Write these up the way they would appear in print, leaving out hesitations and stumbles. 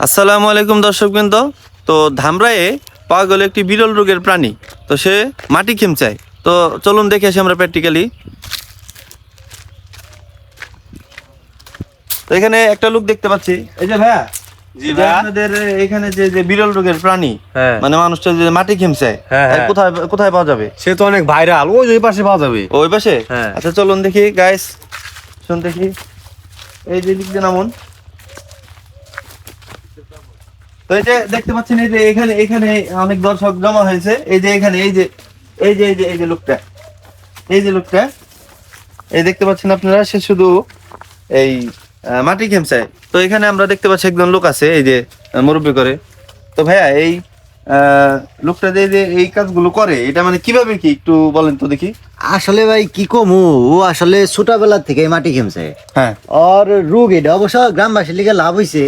আসসালামু আলাইকুম দর্শকবৃন্দ। তো ধামরায়ে পাওয়া গেল একটি বিরল রোগের প্রাণী, তো সে মাটি খেমচায়। তো চলুন দেখে আসি আমরা প্র্যাকটিক্যালি। তো এখানে একটা লোক দেখতে পাচ্ছি, এই যে ভাইয়া, জি এই যে ভাইয়া। আপনাদের এখানে যে যে বিরল রোগের প্রাণী, হ্যাঁ। মানে মানুষটা যে মাটি খেমচায়, হ্যাঁ, হ্যাঁ। কোথায় কোথায় পাওয়া যাবে? সে তো অনেক ভাইরাল, ওই পাশে পাওয়া যাবে। ওই পাশে? হ্যাঁ। আচ্ছা চলুন দেখি গাইস, শুন দেখি। এই যে দিক দিয়ে নামুন। তো এই যে দেখতে পাচ্ছেন, এই যে এখানে এখানে অনেক দর্শক জমা হয়েছে। এই যে এখানে এই যে এই যে এই যে এই যে লোকটা, এই যে লোকটা, এই দেখতে পাচ্ছেন আপনারা, সে শুধু এই মাটি খেমচায়। তো এখানে আমরা দেখতে পাচ্ছি একজন লোক আছে, এই যে মুরব্বি করে। তো ভাইয়া, এই লোকটা যে এই কাজগুলো করে, এটা মানে কিভাবে কি একটু বলেন তো দেখি। আসলে ভাই কি কমু, ও আসলে ছোটবেলা থেকে মাটি খেমছে। হ্যাঁ আর রোগ এটা অবশ্য গ্রামবাসীর লিগে লাভ হইছে।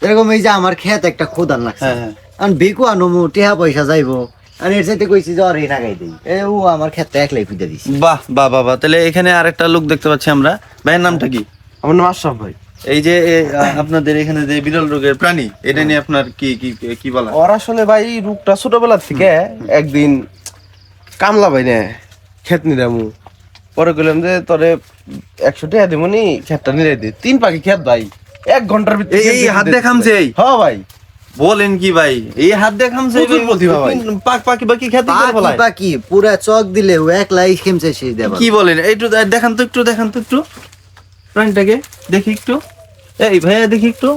এরকম এই যে আমার ক্ষেত একটা খোদার লাগছে, হ্যাঁ, হ্যাঁ। কারণ বেকু আনমু টেহা পয়সা যাইবো, আর এর সাথে কইছি যে আর লাগাই দেই, ও আমার ক্ষেতটা একলাই খুঁজে দিছে। বাহ বাহ বাহ বাহ। তাহলে এখানে আরেকটা লোক দেখতে পাচ্ছি আমরা। ভাইয়ের নামটা কি? আমার নাম আশরাফ ভাই। এই যে আপনাদের এখানে যে বিরল রোগের প্রাণী, এটা নিয়ে আপনার কি কি কি বলা? ওর আসলে ভাই এই রোগটা ছোটবেলা থেকে একদিন কামলা ভাই না ক্ষেত নিরামু, পরে কইলাম যে তোরে 100 টাকা দিমনি ক্ষেতটা নিরে দে। 3 পাখি ক্ষেত ভাই 1 ঘন্টার ভিতরে এই হাত দিয়ে খামছে এই? হ্যাঁ ভাই। বলেন কি ভাই, এই হাত দিয়ে খামছে? প্রচুর প্রতিভা ভাই। পাখি বাকি খেতে করে বাকি ফেলায়? বাকি পুরা চক দিলে ও একলাই খেমছে সেই দেবা। কি বলেন? একটু দেখান তো, একটু দেখান তো, একটু প্রাণীটাকে দেখি একটু। এই ভাইয়া দেখি একটু।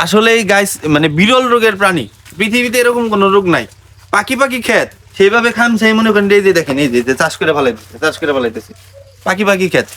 আসলে এই গাইস, মানে বিরল রোগের প্রাণী, পৃথিবীতে এরকম কোনো রোগ নাই। পাখি পাখি খেত সেইভাবে খামছে, মনে করেন এই যে দেখেন, এই যে চাষ করে ফেলাইতেছে, চাষ করে ফেলাইতেছে পাখি পাখি খেত।